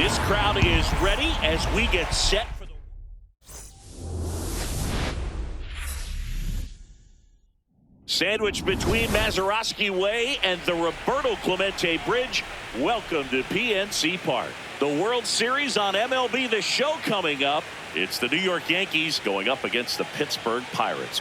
This crowd is ready as we get set for the... Sandwiched between Mazeroski Way and the Roberto Clemente Bridge, welcome to PNC Park. The World Series on MLB The Show coming up. It's the New York Yankees going up against the Pittsburgh Pirates.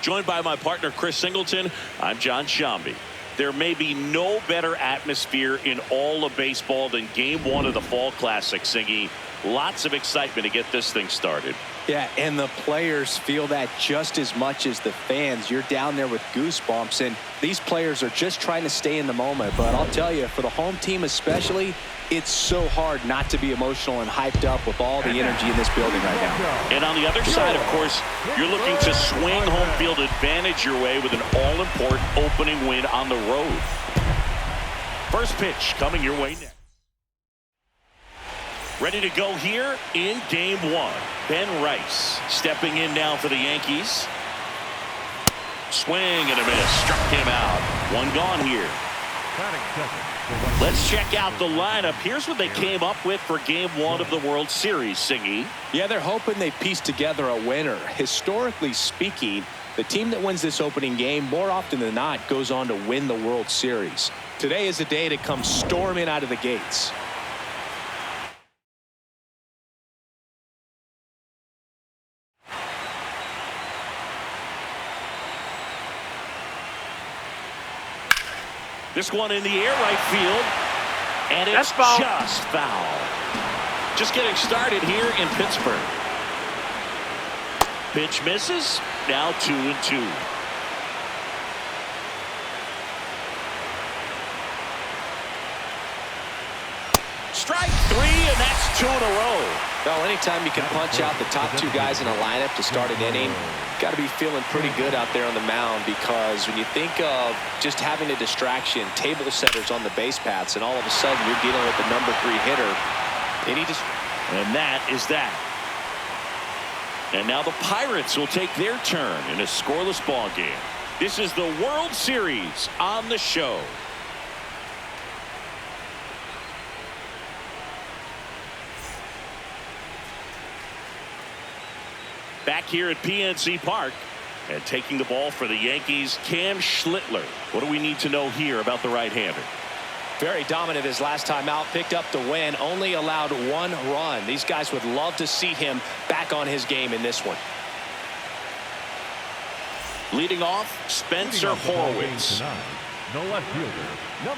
Joined by my partner Chris Singleton, I'm John Shambi. There may be no better atmosphere in all of baseball than Game 1 of the Fall Classic, Singy. Lots of excitement to get this thing started. Yeah, and the players feel that just as much as the fans. You're down there with goosebumps, and these players are just trying to stay in the moment. But I'll tell you, for the home team especially, it's so hard not to be emotional and hyped up with all the energy in this building right now. And on the other side, of course, you're looking to swing home field advantage your way with an all-important opening win on the road. First pitch coming your way next. Ready to go here in Game 1. Ben Rice stepping in now for the Yankees. Swing and a miss. Struck him out. One gone here. Let's check out the lineup. Here's what they came up with for Game 1 of the World Series, Singy. Yeah, they're hoping they piece together a winner. Historically speaking, the team that wins this opening game more often than not goes on to win the World Series. Today is a day to come storming out of the gates. This one in the air, right field, and it's just foul. Just getting started here in Pittsburgh. Pitch misses. Now 2-2. Strike 3, and that's 2 in a row. Well, anytime you can punch out the top two guys in a lineup to start an inning, got to be feeling pretty good out there on the mound, because when you think of just having a distraction, table setters on the base paths, and all of a sudden you're dealing with the number 3 hitter, and that is that. And now the Pirates will take their turn in a scoreless ball game. This is the World Series on the show. Back here at PNC Park, and taking the ball for the Yankees, Cam Schlittler. What do we need to know here about the right-hander? Very dominant his last time out, picked up the win, only allowed 1 run. These guys would love to see him back on his game in this one. Leading off, Spencer Horwitz. The left fielder,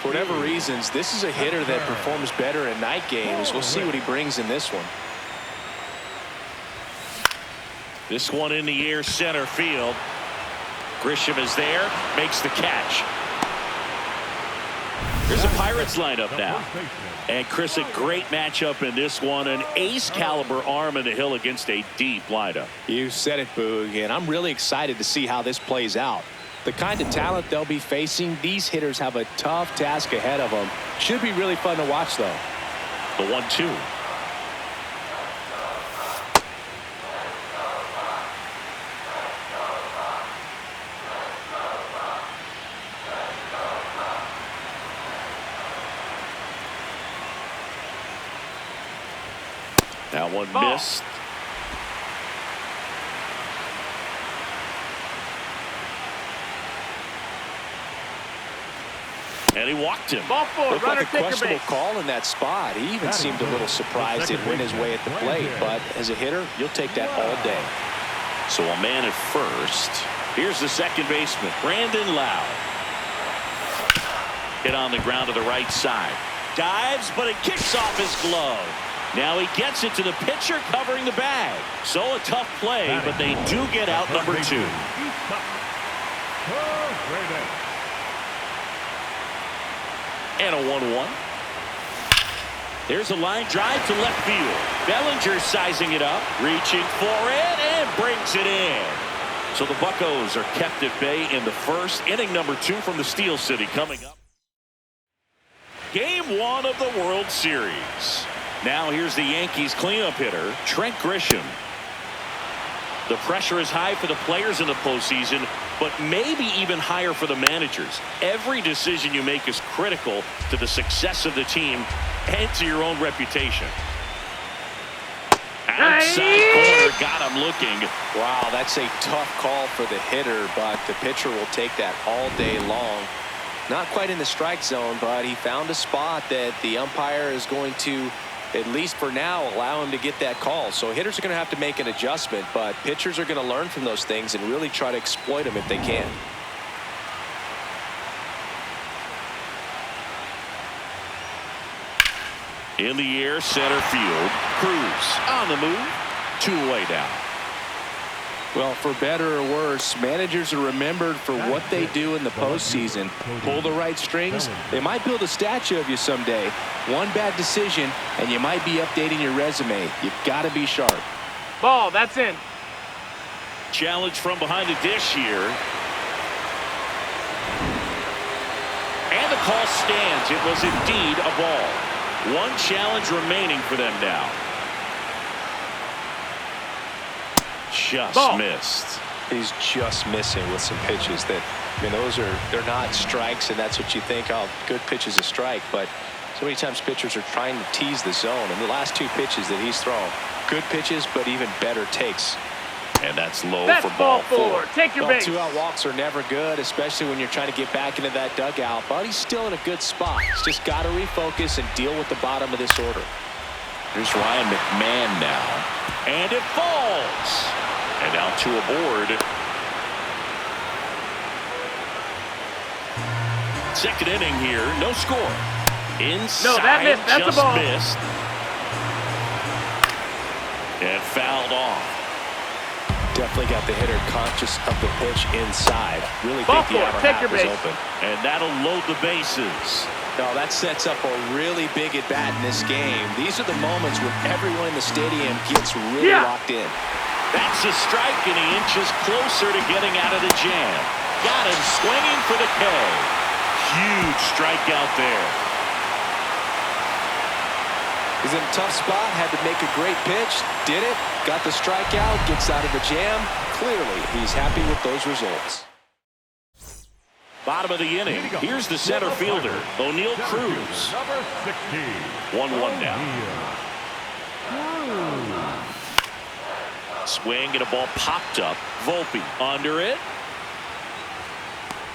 For whatever reasons, this is a hitter that performs better in night games. We'll see what he brings in this one. This one in the air, center field. Grisham is there, makes the catch. Here's the Pirates lineup now. And Chris, a great matchup in this one. An ace caliber arm in the hill against a deep lineup. You said it, Boog, and I'm really excited to see how this plays out. The kind of talent they'll be facing, these hitters have a tough task ahead of them. Should be really fun to watch, though. The 1-2. That one missed. And he walked him. Looked like a questionable call in that spot. He even seemed a little surprised it went his way at the plate. But as a hitter, you'll take that all day. So a man at first. Here's the second baseman, Brandon Lau. Hit on the ground to the right side. Dives, but it kicks off his glove. Now he gets it to the pitcher covering the bag. So a tough play, but they do get out number 2. And a 1-1. There's a line drive to left field. Bellinger sizing it up, reaching for it, and brings it in. So the Buccos are kept at bay in the first. Inning number 2 from the Steel City coming up. Game 1 of the World Series. Now here's the Yankees cleanup hitter, Trent Grisham. The pressure is high for the players in the postseason, but maybe even higher for the managers. Every decision you make is critical to the success of the team and to your own reputation. Outside corner, got him looking. Wow, that's a tough call for the hitter, but the pitcher will take that all day long. Not quite in the strike zone, but he found a spot that the umpire is going to, at least for now, allow him to get that call. So hitters are going to have to make an adjustment, but pitchers are going to learn from those things and really try to exploit them if they can. In the air, center field. Cruz on the move. 2 away down. Well, for better or worse, managers are remembered for what they do in the postseason. Pull the right strings, they might build a statue of you someday. One bad decision, and you might be updating your resume. You've got to be sharp. Ball, that's in. Challenge from behind the dish here. And the call stands. It was indeed a ball. One challenge remaining for them now. Just missed. He's just missing with some pitches that, I mean, they're not strikes, and that's what you think, oh, good pitch is a strike. But so many times pitchers are trying to tease the zone. And the last 2 pitches that he's thrown, good pitches, but even better takes. And that's low That's for ball 4. Take your base. 2-out walks are never good, especially when you're trying to get back into that dugout. But he's still in a good spot. He's just got to refocus and deal with the bottom of this order. Here's Ryan McMahon now. And it falls. And now 2 aboard. Second inning here. No score. Inside. No, that missed. That's just a ball. Missed. And fouled off. Definitely got the hitter conscious of the pitch inside. Really Ball think the 4. outer Take half your is base. open. And that'll load the bases. No, that sets up a really big at-bat in this game. These are the moments when everyone in the stadium gets really locked in. That's a strike, and he inches closer to getting out of the jam. Got him swinging for the K. Huge strikeout there. He's in a tough spot, had to make a great pitch, did it, got the strikeout, gets out of the jam. Clearly, he's happy with those results. Bottom of the inning. Here's the center fielder, O'Neal Cruz. Number 16. 1-1 now. Swing and a ball popped up. Volpe under it.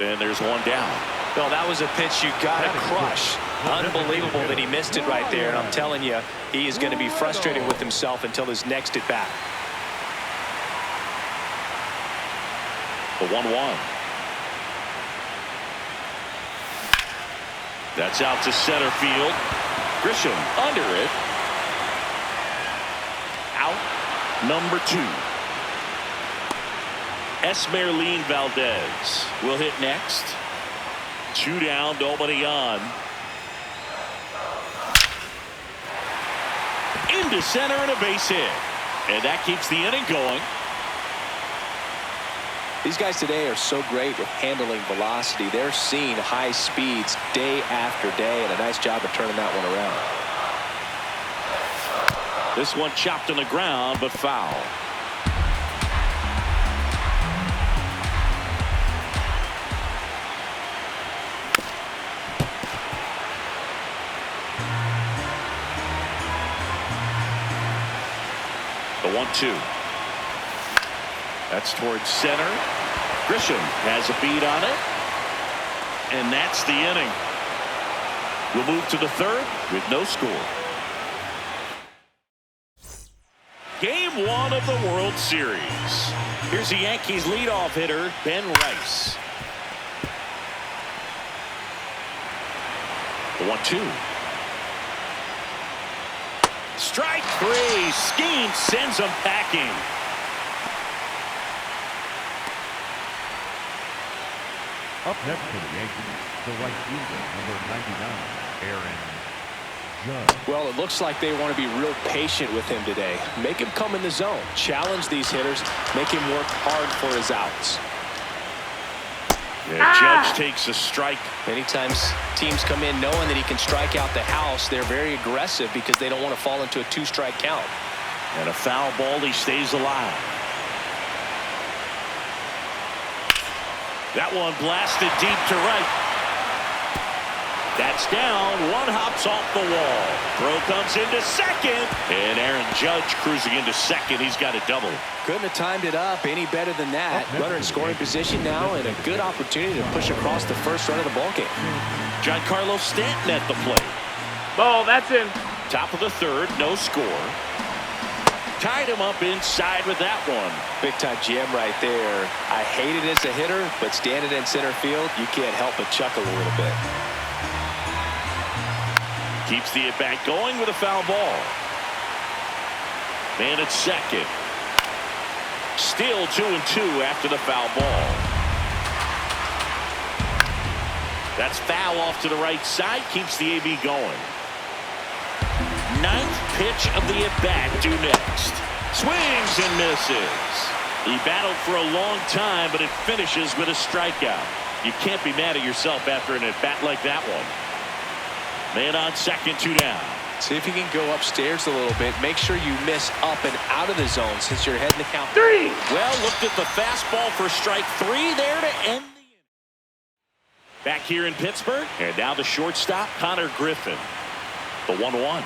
And there's one down. Well, that was a pitch you got to crush. Unbelievable that he missed it right there. And I'm telling you, he is going to be frustrated with himself until his next at bat. The 1-1. That's out to center field. Grisham under it. Out. Number 2. Esmeralyn Valdez will hit next. 2 down, nobody on. Into center and a base hit. And that keeps the inning going. These guys today are so great with handling velocity. They're seeing high speeds day after day, and a nice job of turning that one around. This one chopped on the ground, but foul. The 1-2. That's towards center. Grisham has a beat on it. And that's the inning. We'll move to the 3rd with no score. Game 1 of the World Series. Here's the Yankees leadoff hitter, Ben Rice. The 1-2. Strike 3. Scheme sends him packing. Up next for the Yankees, the right fielder, number 99, Aaron Judge. Well, it looks like they want to be real patient with him today. Make him come in the zone. Challenge these hitters. Make him work hard for his outs. Judge takes a strike. Many times teams come in knowing that he can strike out the house. They're very aggressive because they don't want to fall into a 2-strike count. And a foul ball, he stays alive. That one blasted deep to right. That's down. One hops off the wall. Throw comes into second. And Aaron Judge cruising into second. He's got a double. Couldn't have timed it up any better than that. Runner in scoring position now, and a good opportunity to push across the first run of the ball game. Giancarlo Stanton at the plate. Ball, that's in. Top of the third, no score. Tied him up inside with that one. Big time jam right there. I hate it as a hitter, but standing in center field, you can't help but chuckle a little bit. Keeps the at-bat going with a foul ball. Man at second. Still 2-2 after the foul ball. That's foul off to the right side. Keeps the AB going. Ninth pitch of the at-bat due next. Swings and misses. He battled for a long time, but it finishes with a strikeout. You can't be mad at yourself after an at-bat like that one. Man on second, 2 down. See if you can go upstairs a little bit. Make sure you miss up and out of the zone since you're heading the count. 3. Well, looked at the fastball for strike 3 there to end the inning. Back here in Pittsburgh, and now the shortstop, Connor Griffin. The 1-1.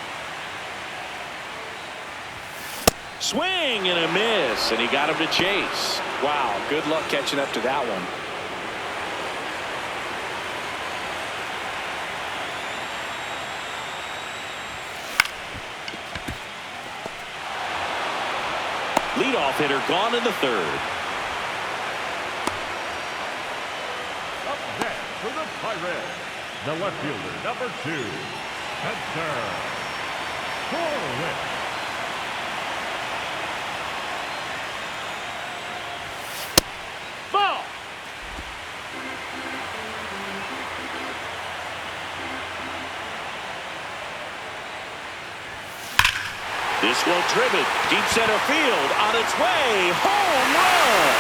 Swing and a miss, and he got him to chase. Wow, good luck catching up to that one. Leadoff hitter gone in the third. Up next for the Pirates, the left fielder, number 2, Spencer Horwitz. Ball. This one driven deep center field on its way. Home run.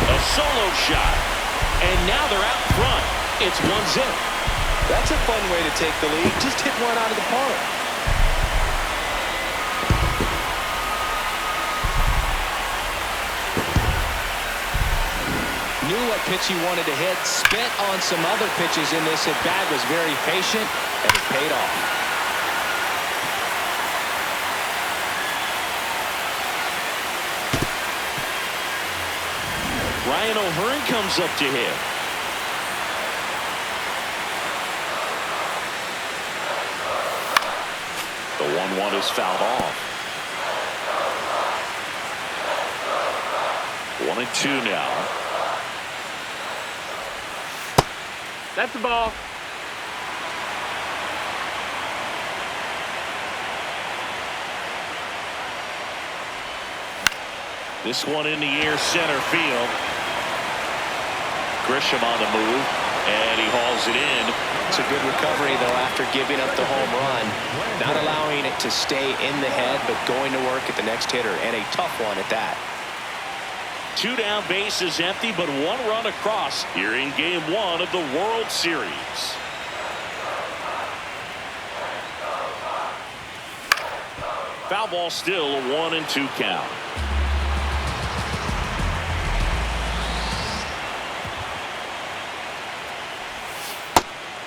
A solo shot. And now they're out front. It's 1-0. That's a fun way to take the lead. Just hit one out of the park. Knew what pitch he wanted to hit, spent on some other pitches in this at-bat, was very patient, and it paid off. Ryan O'Hearn comes up to hit. The 1-1 is fouled off. 1-2 now. That's the ball. This one in the air, center field. Grisham on the move, and he hauls it in. It's a good recovery, though, after giving up the home run. Not allowing it to stay in the head, but going to work at the next hitter, and a tough one at that. 2 down, base is empty, but 1 run across here in Game 1 of the World Series. Foul ball, still a 1-2 count.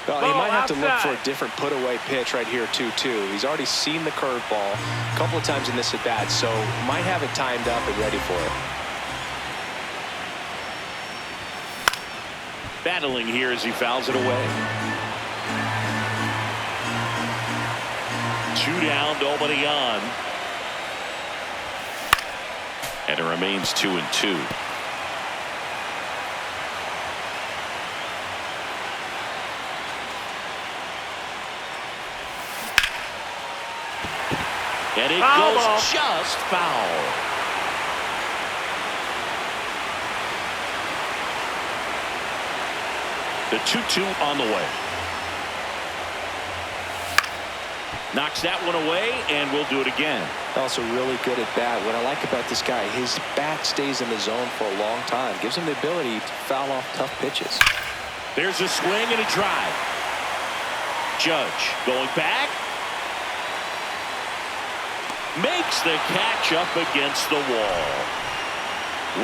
Well, he might have to look for outside. a different put-away pitch right here, 2-2. He's already seen the curveball a couple of times in this at-bat, so might have it timed up and ready for it. Battling here as he fouls it away. 2 down, nobody on. And it remains 2-2. And it Foul goes ball. just foul. The 2-2 on the way. Knocks that one away, and we'll do it again. Also really good at bat. What I like about this guy, his bat stays in the zone for a long time. Gives him the ability to foul off tough pitches. There's a swing and a drive. Judge going back. makes the catch up against the wall.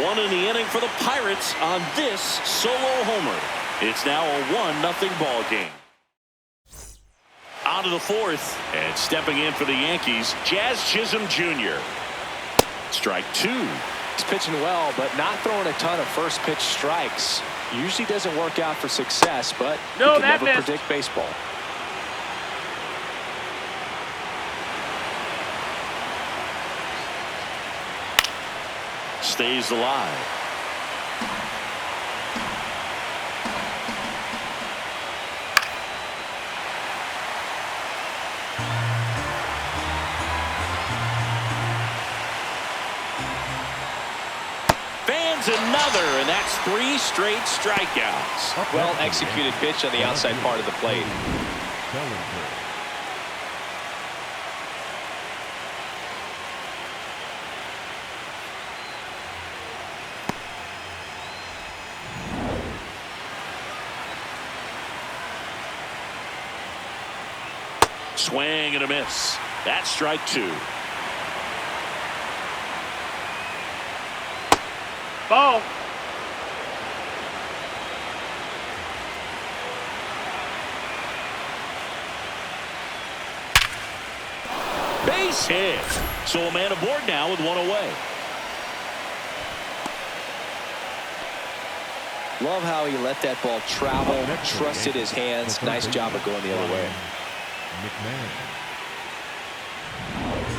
One in the inning for the Pirates on this solo homer. It's now a 1-0 ball game. On to the fourth, and stepping in for the Yankees, Jazz Chisholm Jr. Strike two. He's pitching well, but not throwing a ton of first pitch strikes. Usually doesn't work out for success, but you can never predict baseball. Stays alive. Fans another, and that's 3 straight strikeouts. Well executed pitch on the outside part of the plate. Swing and a miss. That's strike 2. Ball. Base hit. So a man aboard now with 1 away. Love how he let that ball travel, trusted his hands. Nice job of going the other way.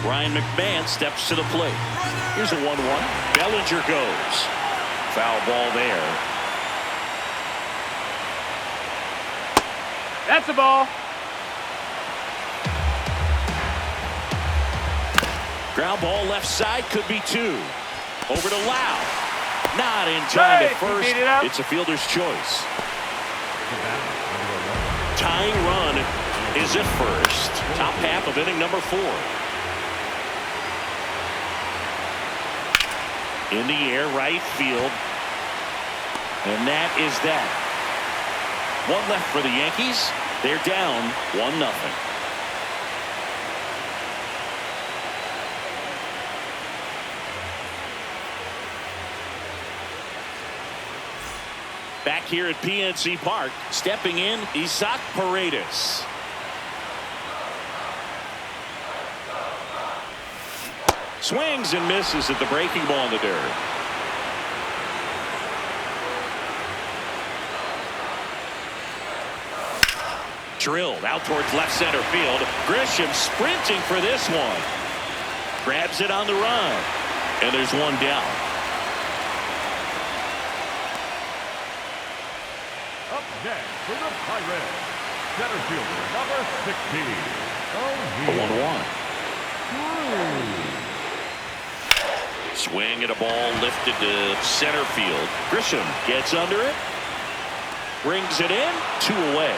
Ryan McMahon steps to the plate. Here's a 1-1. Bellinger goes. Foul ball there. That's a ball. Ground ball left side, could be 2. Over to Lau. Not in time at first. It's a fielder's choice. Tying run is at first. Top half of inning number 4. In the air, right field. And that is that. 1 left for the Yankees. They're down 1-0. Back here at PNC Park, stepping in, Isaac Paredes. Swings and misses at the breaking ball in the dirt. Drilled out towards left center field. Grisham sprinting for this one. Grabs it on the run. And there's 1 down. Up next for the Pirates, center fielder number 16. A 1-1. Swing at a ball lifted to center field. Grisham gets under it. Brings it in. 2 away.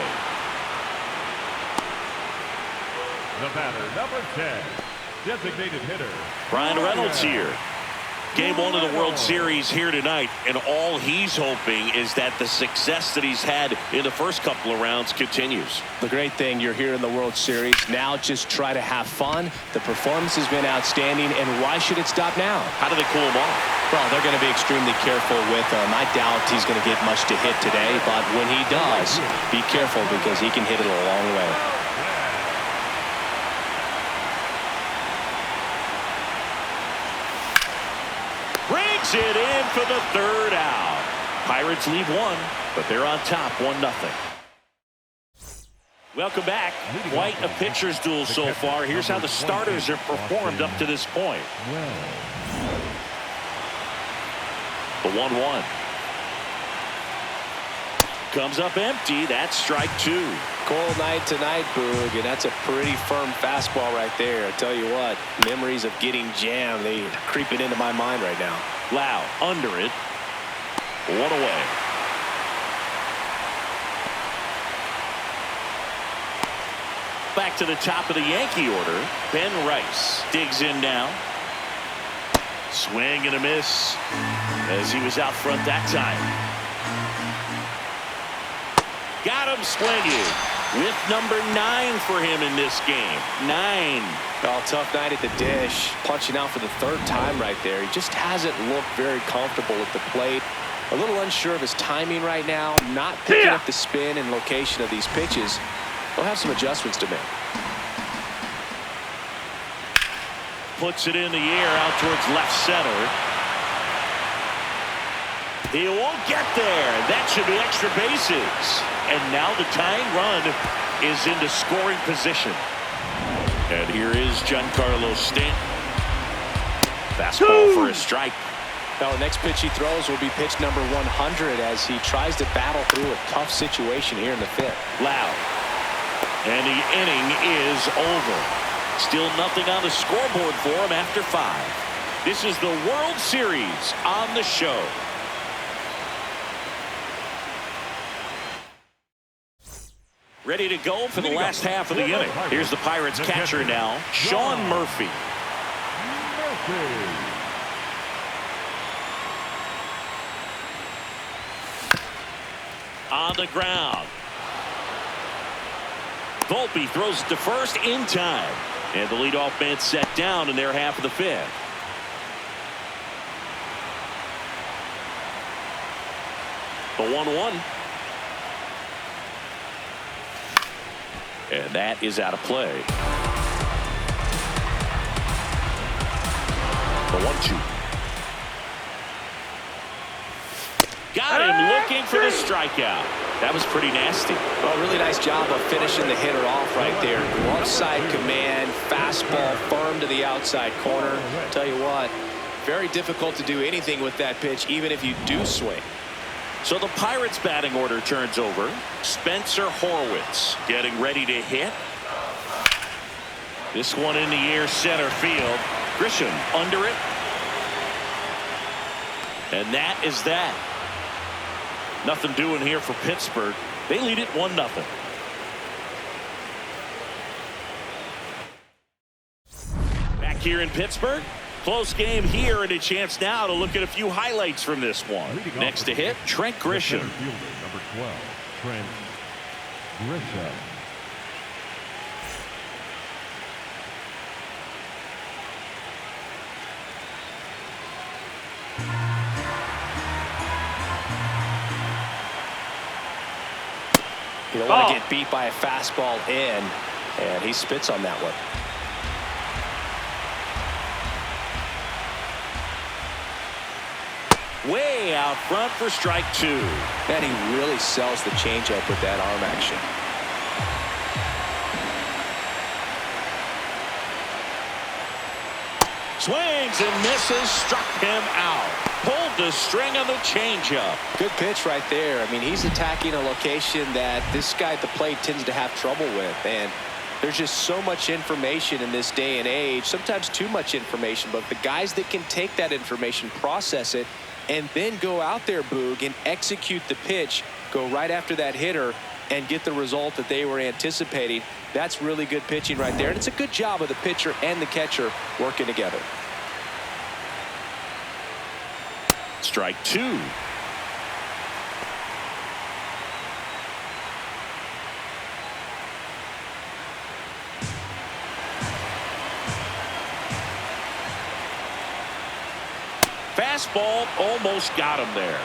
The batter, number 10, designated hitter, Brian Reynolds here. Game 1 of the World Series here tonight, and all he's hoping is that the success that he's had in the first couple of rounds continues. The great thing, you're here in the World Series. Now just try to have fun. The performance has been outstanding, and why should it stop now? How do they cool him off? Well, they're going to be extremely careful with him. I doubt he's going to get much to hit today, but when he does, be careful because he can hit it a long way. Brings it in for the 3rd out. Pirates lead 1, but they're on top 1-0. Welcome back. Quite a pitcher's duel so far. Here's how the starters have performed up to this point. The 1-1. Comes up empty. That's strike 2. Cold night tonight, Boog, and that's a pretty firm fastball right there. I tell you what, memories of getting jammed, they creeping into my mind right now. Lau under it. 1 away. Back to the top of the Yankee order. Ben Rice digs in now. Swing and a miss as he was out front that time. Got him swinging. with number 9 for him in this game. 9. Oh, tough night at the dish. Punching out for the 3rd time right there. He just hasn't looked very comfortable at the plate. A little unsure of his timing right now. Not picking up the spin and location of these pitches. He'll have some adjustments to make. Puts it in the air out towards left center. He won't get there. That should be extra bases. And now the tying run is into scoring position. And here is Giancarlo Stanton. Fastball for a strike. Now the next pitch he throws will be pitch number 100 as he tries to battle through a tough situation here in the 5th. Loud. And the inning is over. Still nothing on the scoreboard for him after 5. This is the World Series on the show. Ready to go for the last half of the inning. Here's the Pirates catcher now, Sean Murphy. On the ground. Volpe throws it to first in time. And the leadoff man set down in their half of the 5th. The 1-1. And that is out of play. The 1-2. Got him looking for the strikeout. That was pretty nasty. Well, really nice job of finishing the hitter off right there. Glove side command, fastball firm to the outside corner. Tell you what, very difficult to do anything with that pitch, even if you do swing. So the Pirates batting order turns over. Spencer Horwitz getting ready to hit. This one in the air center field. Grisham under it. And that is that. Nothing doing here for Pittsburgh. They lead it 1-0. Back here in Pittsburgh. Close game here, and a chance now to look at a few highlights from this one. Next to hit, Trent Grisham. Number 12, Trent Grisham. You don't want to get beat by a fastball in, and he spits on that one. Way out front for strike 2. And he really sells the changeup with that arm action. Swings and misses, struck him out. Pulled the string on the changeup. Good pitch right there. I mean, he's attacking a location that this guy at the plate tends to have trouble with. And there's just so much information in this day and age, sometimes too much information. But the guys that can take that information, process it, and then go out there, Boog, and execute the pitch, go right after that hitter, and get the result that they were anticipating. That's really good pitching right there. And it's a good job of the pitcher and the catcher working together. Strike 2. Fastball almost got him there.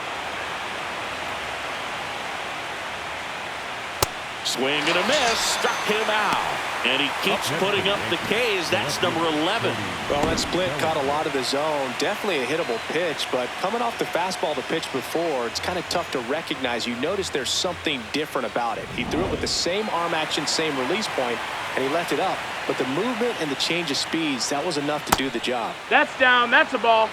Swing and a miss, struck him out. And he keeps putting up the K's. That's number 11. Well, that split caught a lot of the zone. Definitely a hittable pitch, but coming off the fastball the pitch before, it's kind of tough to recognize. You notice there's something different about it. He threw it with the same arm action, same release point, and he left it up. But the movement and the change of speeds, that was enough to do the job. That's down. That's a ball.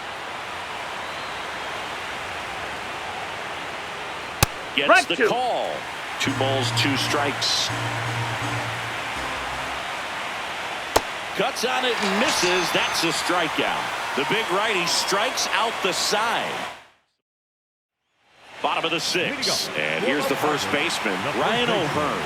Gets the call. 2 balls, 2 strikes. Cuts on it and misses. That's a strikeout. The big righty strikes out the side. Bottom of the 6th. And here's the first baseman, Ryan O'Hearn.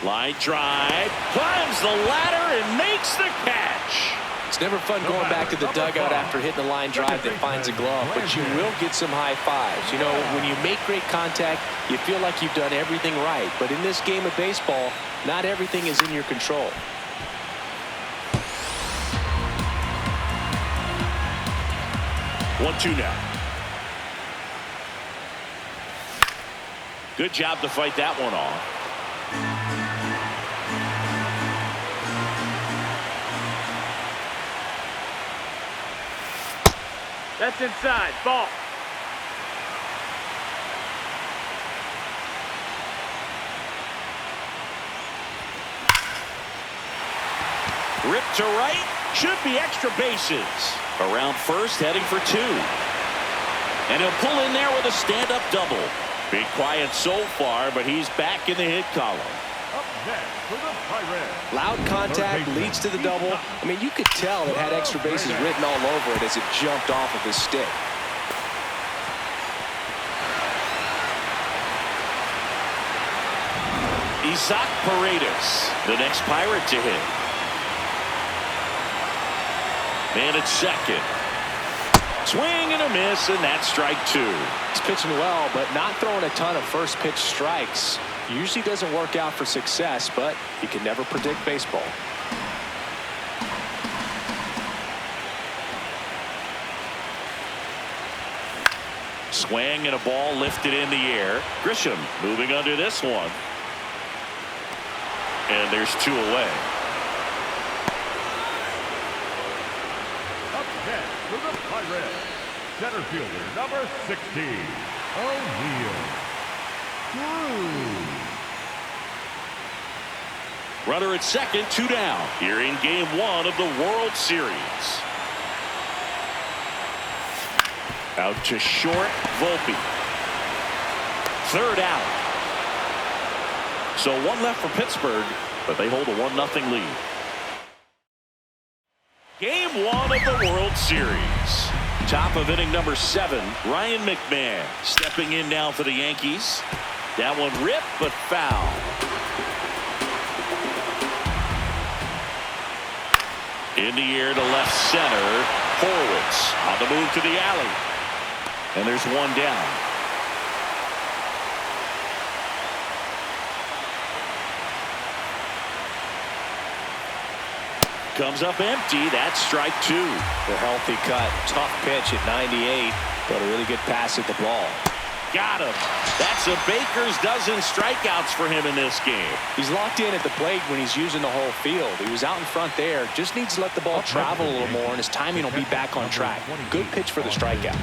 Line drive. Climbs the ladder and makes the catch. It's never fun going back to the dugout after hitting a line drive that finds a glove, but you will get some high fives. You know, when you make great contact, you feel like you've done everything right. But in this game of baseball, not everything is in your control. One, two now. Good job to fight that one off. That's inside. Ball. Ripped to right. Should be extra bases. Around first, heading for two. And he'll pull in there with a stand-up double. Big quiet so far, but he's back in the hit column. Up next for the Pirates. Loud contact leads to the double. I mean, you could tell it had extra bases written all over it as it jumped off of his stick. Isaac Paredes, the next Pirate to hit. Man at second. Swing and a miss, and that's strike two. He's pitching well, but not throwing a ton of first pitch strikes. Usually doesn't work out for success, but you can never predict baseball. Swing and a ball lifted in the air. Grisham moving under this one. And there's two away. Up next for the Pirates. Center fielder number 60, O'Neill. Runner at second, two down. Here in game one of the World Series. Out to short, Volpe. Third out. So one left for Pittsburgh, but they hold a 1-0 lead. Game one of the World Series. Top of inning number 7, Ryan McMahon stepping in now for the Yankees. That one ripped, but foul. In the air to left center. Horwitz on the move to the alley. And there's one down. Comes up empty. That's strike two. The healthy cut. Tough pitch at 98, but a really good pass at the ball. Got him. That's a baker's dozen strikeouts for him in this game. He's locked in at the plate when he's using the whole field. He was out in front there. Just needs to let the ball travel a little more, and his timing will be back on track. Good pitch for the strikeout.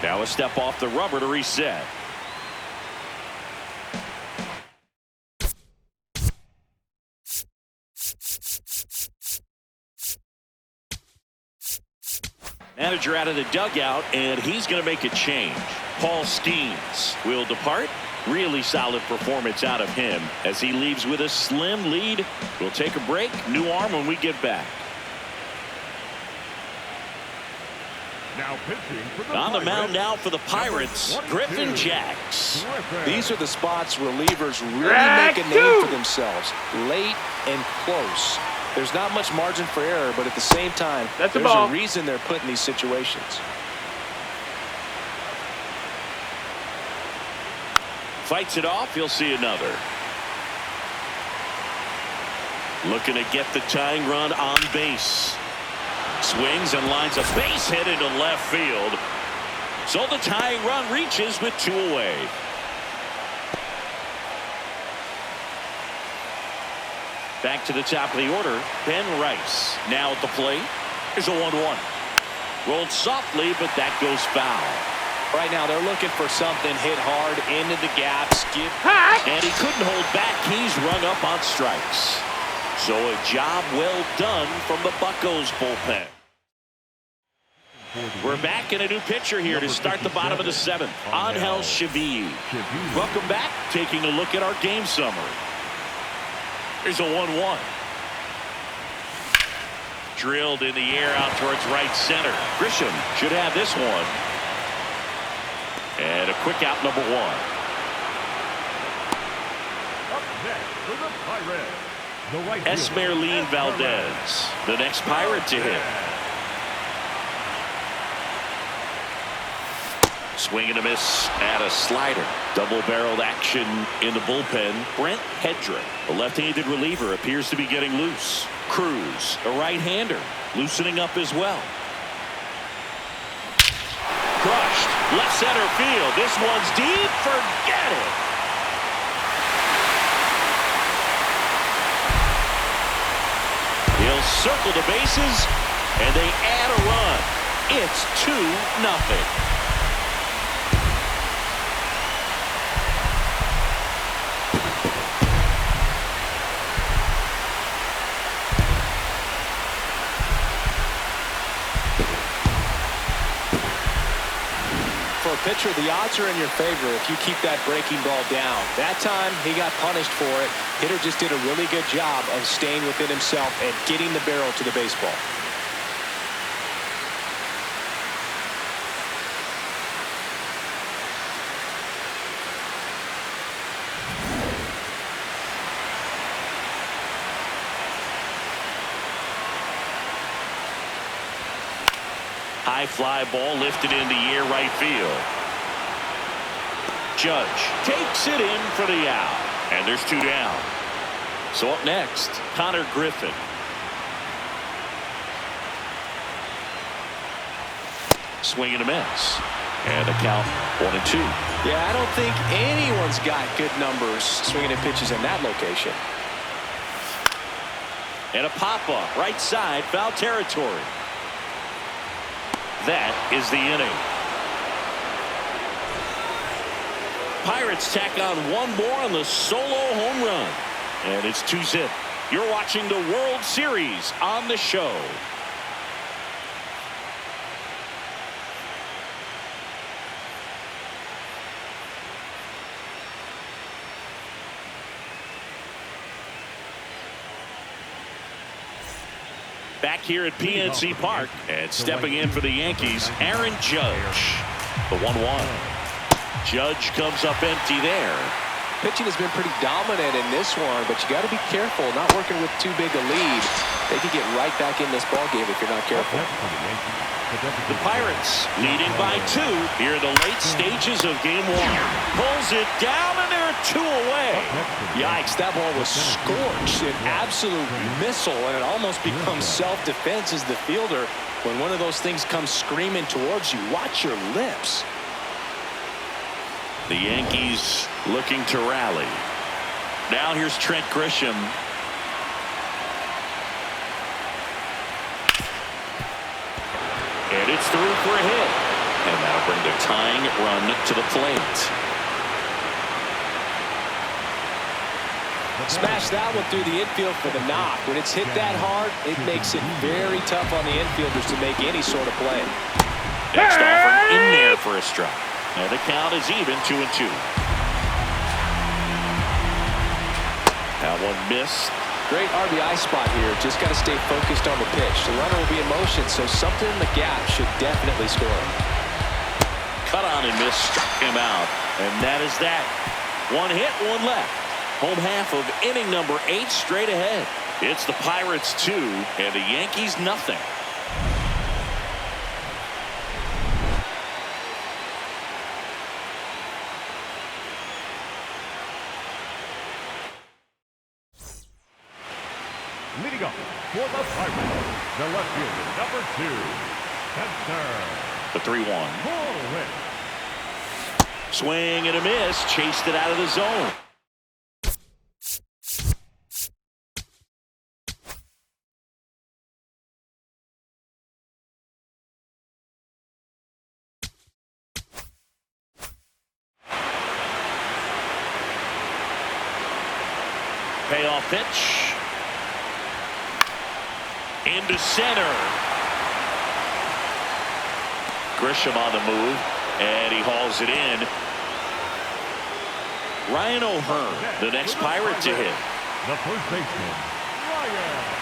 Now a step off the rubber to reset. Manager out of the dugout, and he's going to make a change. Paul Skeens will depart. Really solid performance out of him as he leaves with a slim lead. We'll take a break. New arm when we get back. Now pitching for the On the mound Pirates, now for the Pirates, Griffin Jacks. These are the spots relievers really make a name for themselves. Late and close. There's not much margin for error, but at the same time, there's a reason they're put in these situations. Fights it off. You'll see another. Looking to get the tying run on base. Swings and lines a base hit into left field. So the tying run reaches with two away. Back to the top of the order, Ben Rice now at the plate. Here's a 1-1. Rolled softly, but that goes foul. Right now they're looking for something hit hard into the gaps. And he couldn't hold back. He's rung up on strikes. So a job well done from the Buccos bullpen. We're back in a new pitcher here to start the bottom of the 7th. Angel Shavi. Welcome back. Taking a look at our game summary. Here's a 1-1. Drilled in the air out towards right center. Grisham should have this one. And a quick out, number 1. Up next for the Pirates, the right fielder, Esmeralyn Valdez, the next Pirate to hit. Swing and a miss at a slider. Double-barreled action in the bullpen. Brent Hedrick, a left-handed reliever, appears to be getting loose. Cruz, a right-hander, loosening up as well. Crushed. Left center field. This one's deep. Forget it. He'll circle the bases, and they add a run. It's 2-0. For a pitcher, the odds are in your favor if you keep that breaking ball down. That time, he got punished for it. Hitter just did a really good job of staying within himself and getting the barrel to the baseball. High fly ball lifted in the air, right field. Judge takes it in for the out. And there's 2 down. So up next, Connor Griffin. Swing and a miss. And the count 1-2. Yeah, I don't think anyone's got good numbers swinging at pitches in that location. And a pop-up, right side, foul territory. That is the inning. Pirates tack on one more on the solo home run. And it's 2-0. You're watching the World Series on the show. Back here at PNC Park, and stepping in for the Yankees, Aaron Judge. The 1-1. Judge comes up empty there. Pitching has been pretty dominant in this one, but you got to be careful, not working with too big a lead. They could get right back in this ball game if you're not careful. The Pirates leading by 2 here in the late stages of game 1. Pulls it down, and they're 2 away. Yikes, that ball was scorched, an absolute missile, and it almost becomes self-defense as the fielder. When one of those things comes screaming towards you, watch your lips. The Yankees looking to rally. Now here's Trent Grisham. And it's through for a hit. And that'll bring the tying run to the plate. Smash that one through the infield for the knock. When it's hit that hard, it makes it very tough on the infielders to make any sort of play. Next offer in there for a strike. And the count is even, 2-2. That one missed. Great RBI spot here. Just got to stay focused on the pitch. The runner will be in motion, so something in the gap should definitely score. Cut on and miss, struck him out. And that is that. 1 hit, 1 left. Home half of inning number 8 straight ahead. It's the Pirates 2 and the Yankees nothing. Leading up for the Pirates, the left fielder, number 2, Spencer. The 3-1. Morris. Swing and a miss. Chased it out of the zone. Payoff pitch. Into center. Grisham on the move, and he hauls it in. Ryan O'Hearn, the next Pirate to hit. The first baseman, Ryan O'Hearn.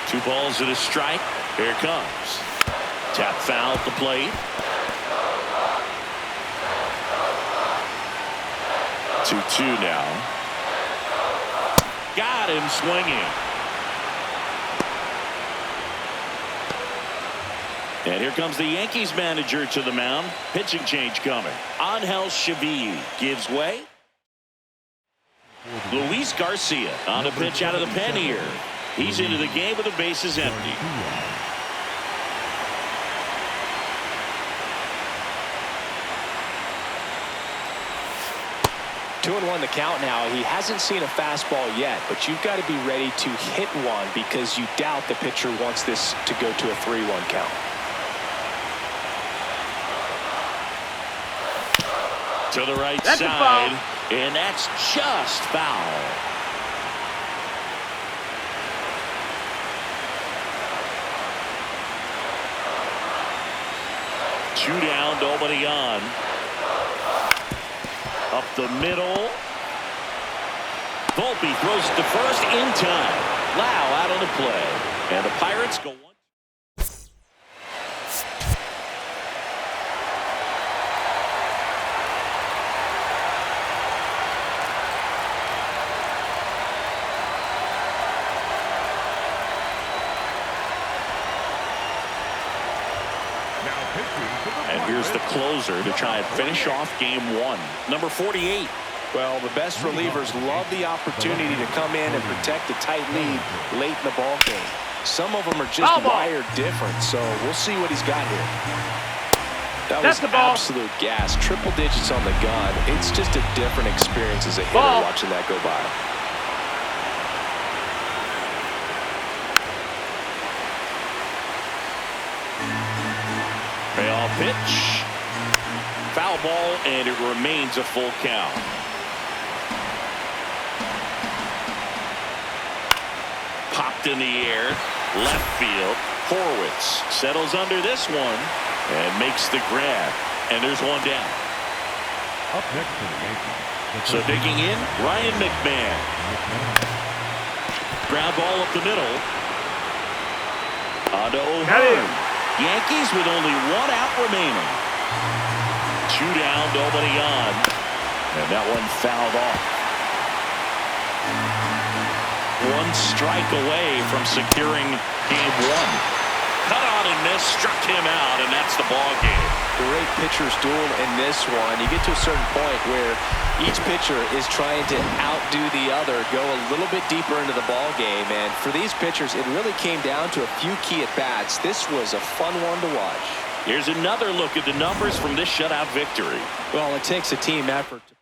2 balls and a strike. Here it comes. Tap foul at the plate. 2-2 now. Got him swinging. And here comes the Yankees manager to the mound. Pitching change coming. Angel Chavez gives way. Luis Garcia on a pitch out of the pen here. He's into the game with the bases empty. 2-1 the count now. He hasn't seen a fastball yet, but you've got to be ready to hit one because you doubt the pitcher wants this to go to a 3-1 count. To the right That's side, and that's just foul. Two down, nobody on. Up the middle. Volpe throws it to first in time. Lau out on the play. And the Pirates go 1. And here's the closer to try and finish off game 1. Number 48. Well, the best relievers love the opportunity to come in and protect a tight lead late in the ball game. Some of them are just wired different, so we'll see what he's got here. That was absolute gas. Triple digits on the gun. It's just a different experience as a hitter watching that go by. Payoff pitch. Foul ball, and it remains a full count. Popped in the air. Left field. Horwitz settles under this one and makes the grab. And there's one down. Up next to the Yankees. So digging in, Ryan McMahon. Ground ball up the middle. On to O'Hearn. Yankees with only 1 out remaining. 2 down, nobody on. And that one fouled off. 1 strike away from securing game 1. Cut on and miss, struck him out, and that's the ball game. Great pitcher's duel in this one. You get to a certain point where each pitcher is trying to outdo the other, go a little bit deeper into the ball game, and for these pitchers, it really came down to a few key at-bats. This was a fun one to watch. Here's another look at the numbers from this shutout victory. Well, it takes a team effort to